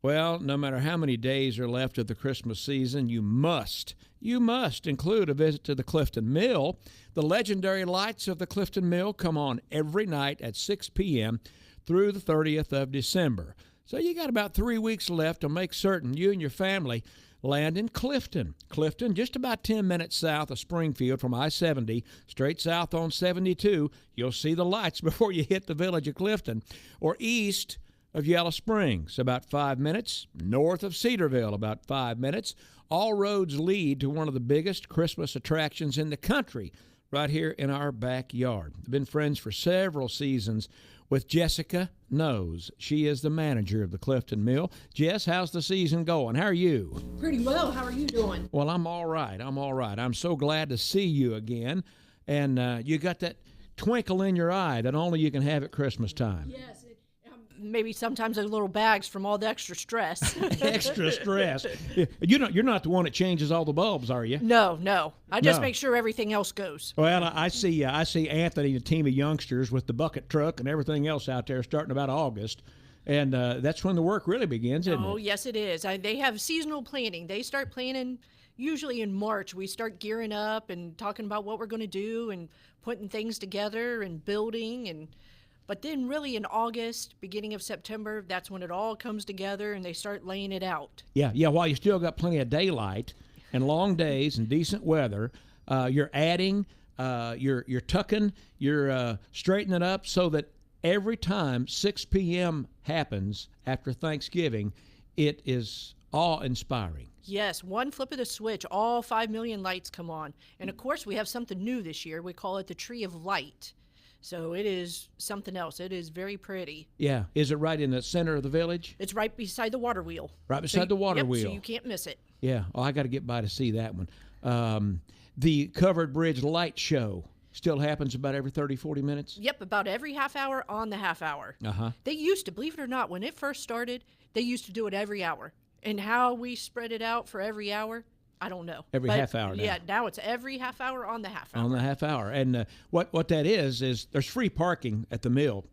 Well, no matter how many days are left of the Christmas season, you must include a visit to the Clifton Mill. The legendary lights of the Clifton Mill come on every night at 6 p.m. through the 30th of December. So you got about 3 weeks left to make certain you and your family land in Clifton. Clifton, just about 10 minutes south of Springfield from I-70, straight south on 72. You'll see the lights before you hit the village of Clifton. Or east of Yellow Springs, about 5 minutes. North of Cedarville, about 5 minutes. All roads lead to one of the biggest Christmas attractions in the country, right here in our backyard. I've been friends for several seasons with Jessica Noes. She is the manager of the Clifton Mill. Jess, how's the season going? How are you? Pretty well. How are you doing? Well, I'm all right. I'm so glad to see you again. And you got that twinkle in your eye that only you can have at Christmas time. Yes. Maybe sometimes those little bags from all the extra stress. Extra stress. You're not the one that changes all the bulbs, are you? No. I just make sure everything else goes. Well, I see Anthony and a team of youngsters with the bucket truck and everything else out there starting about August. And that's when the work really begins, isn't it? Oh, yes, it is. They have seasonal planning. They start planning usually in March. We start gearing up and talking about what we're going to do and putting things together and building. But then really in August, beginning of September, that's when it all comes together and they start laying it out. Yeah. While you still got plenty of daylight and long days and decent weather, you're adding, you're tucking, you're straightening it up so that every time 6 p.m. happens after Thanksgiving, it is awe-inspiring. Yes, one flip of the switch, all 5 million lights come on. And of course, we have something new this year. We call it the Tree of Light. So it is something else. It is very pretty. Yeah. Is it right in the center of the village? It's right beside the water wheel. Right beside the water wheel. So you can't miss it. Yeah. Oh, I got to get by to see that one. The Covered Bridge Light Show still happens about every 30, 40 minutes? Yep, about every half hour on the half hour. Uh-huh. They used to, believe it or not, when it first started, they used to do it every hour. And how we spread it out for every hour, I don't know. Every half hour now. Yeah, now it's every half hour on the half hour. On the half hour. And what that is there's free parking at the mill.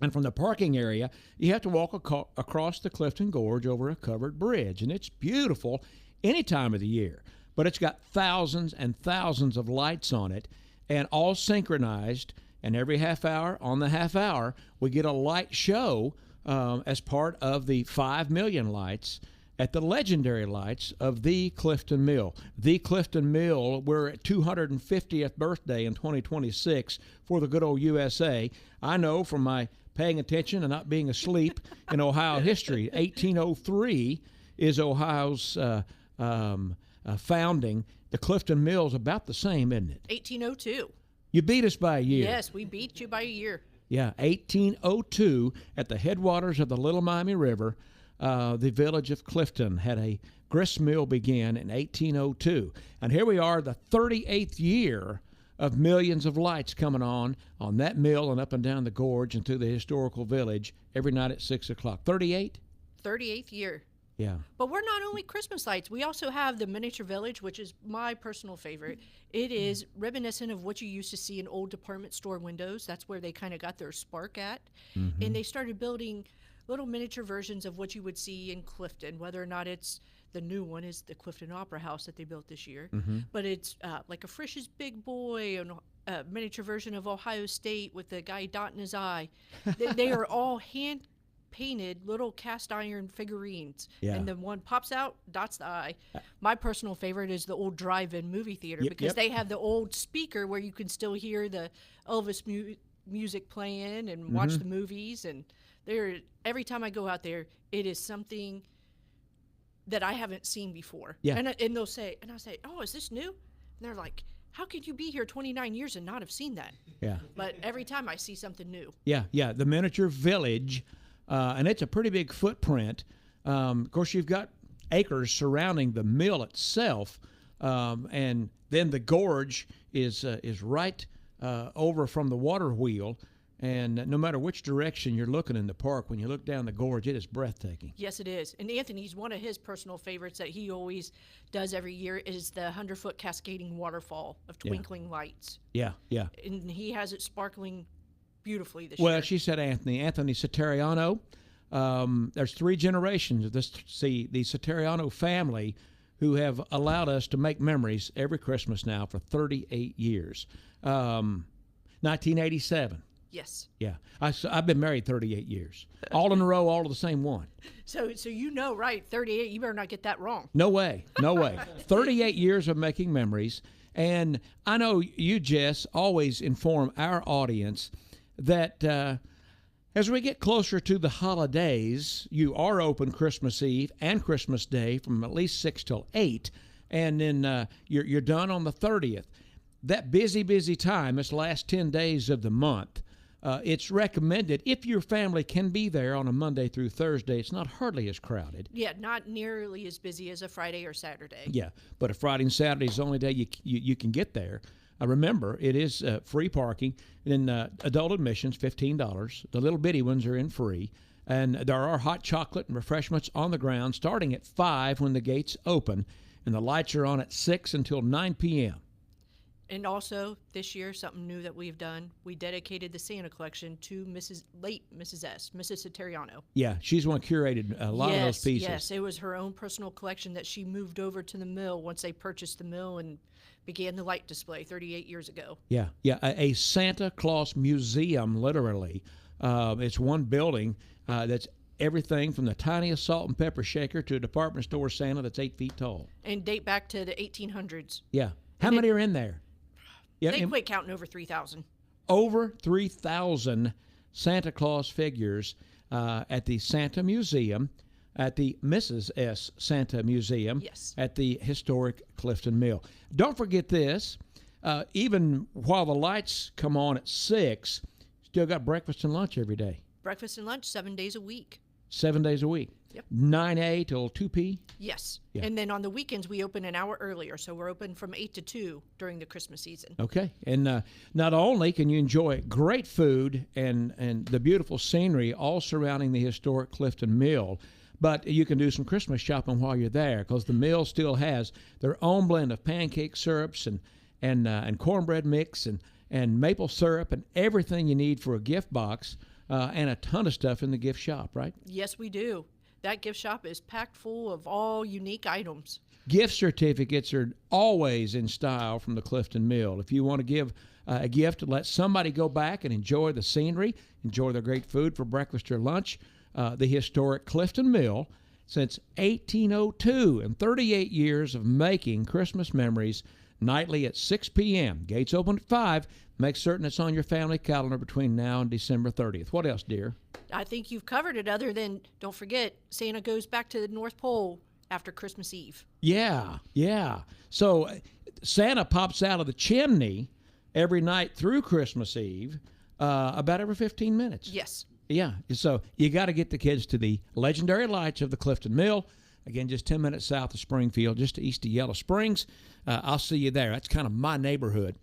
And from the parking area, you have to walk across the Clifton Gorge over a covered bridge. And it's beautiful any time of the year. But it's got thousands and thousands of lights on it, and all synchronized. And every half hour, on the half hour, we get a light show as part of the 5 million lights at the legendary lights of the Clifton Mill. The Clifton Mill, we're at 250th birthday in 2026 for the good old USA. I know from my paying attention and not being asleep in Ohio history, 1803 is Ohio's founding. The Clifton Mill's about the same, isn't it? 1802. You beat us by a year. Yes, we beat you by a year. Yeah, 1802 at the headwaters of the Little Miami River. The village of Clifton had a grist mill begin in 1802. And here we are, the 38th year of millions of lights coming on that mill and up and down the gorge and through the historical village every night at 6 o'clock. 38? 38th year. Yeah. But we're not only Christmas lights. We also have the miniature village, which is my personal favorite. It is reminiscent of what you used to see in old department store windows. That's where they kind of got their spark at. Mm-hmm. And they started building little miniature versions of what you would see in Clifton, whether or not it's the new one is the Clifton Opera House that they built this year. Mm-hmm. But it's like a Frisch's Big Boy and a miniature version of Ohio State with the guy dotting his I. They are all hand-painted little cast iron figurines. Yeah. And the one pops out, dots the I. My personal favorite is the old drive-in movie theater because they have the old speaker where you can still hear the Elvis music playing and watch the movies. And every time I go out there, it is something that I haven't seen before. Yeah. And they'll say, and I'll say, oh, is this new? And they're like, how could you be here 29 years and not have seen that? Yeah. But every time I see something new. Yeah. The miniature village, and it's a pretty big footprint. Of course, you've got acres surrounding the mill itself, and then the gorge is right over from the water wheel. And no matter which direction you're looking in the park, when you look down the gorge, it is breathtaking. Yes, it is. And Anthony's one of his personal favorites that he always does every year is the 100-foot cascading waterfall of twinkling lights. Yeah. And he has it sparkling beautifully this year. Well, she said Anthony Satariano. There's 3 generations of the Sateriano family who have allowed us to make memories every Christmas now for 38 years. 1987. Yes. Yeah. I've been married 38 years. All in a row, all of the same one. So right, 38, you better not get that wrong. No way. No way. 38 years of making memories. And I know you, Jess, always inform our audience that as we get closer to the holidays, you are open Christmas Eve and Christmas Day from at least 6 till 8, and then you're done on the 30th. That busy time, this last 10 days of the month, it's recommended, if your family can be there on a Monday through Thursday, it's not hardly as crowded. Yeah, not nearly as busy as a Friday or Saturday. Yeah, but a Friday and Saturday is the only day you can get there. Remember, it is free parking, and adult admissions, $15. The little bitty ones are in free. And there are hot chocolate and refreshments on the ground starting at 5 when the gates open, and the lights are on at 6 until 9 p.m. And also, this year, something new that we've done, we dedicated the Santa collection to late Mrs. S., Mrs. Sateriano. Yeah, she's the one who curated a lot of those pieces. Yes, it was her own personal collection that she moved over to the mill once they purchased the mill and began the light display 38 years ago. Yeah, a Santa Claus museum, literally. It's one building that's everything from the tiniest salt and pepper shaker to a department store Santa that's 8 feet tall. And date back to the 1800s. Yeah. How many are in there? Yeah, they quit counting over 3,000. Over 3,000 Santa Claus figures at the Santa Museum, at the Mrs. S. Santa Museum, yes, at the historic Clifton Mill. Don't forget this, even while the lights come on at 6, still got breakfast and lunch every day. Breakfast and lunch 7 days a week. 7 days a week. Yep. 9 till 2 p. Yes. Yeah. And then on the weekends, we open an hour earlier. So we're open from 8 to 2 during the Christmas season. Okay. And not only can you enjoy great food and the beautiful scenery all surrounding the historic Clifton Mill, but you can do some Christmas shopping while you're there, because the mill still has their own blend of pancake syrups and cornbread mix and maple syrup and everything you need for a gift box, and a ton of stuff in the gift shop, right? Yes, we do. That gift shop is packed full of all unique items. Gift certificates are always in style from the Clifton Mill. If you want to give a gift to let somebody go back and enjoy the scenery, enjoy their great food for breakfast or lunch, the historic Clifton Mill, since 1802, and 38 years of making Christmas memories nightly at 6 p.m. Gates open at 5. Make certain it's on your family calendar between now and December 30th. What else, dear? I think you've covered it, other than, don't forget, Santa goes back to the North Pole after Christmas Eve. Yeah. So Santa pops out of the chimney every night through Christmas Eve, about every 15 minutes. Yes. Yeah. So you got to get the kids to the legendary lights of the Clifton Mill. Again, just 10 minutes south of Springfield, just east of Yellow Springs. I'll see you there. That's kind of my neighborhood.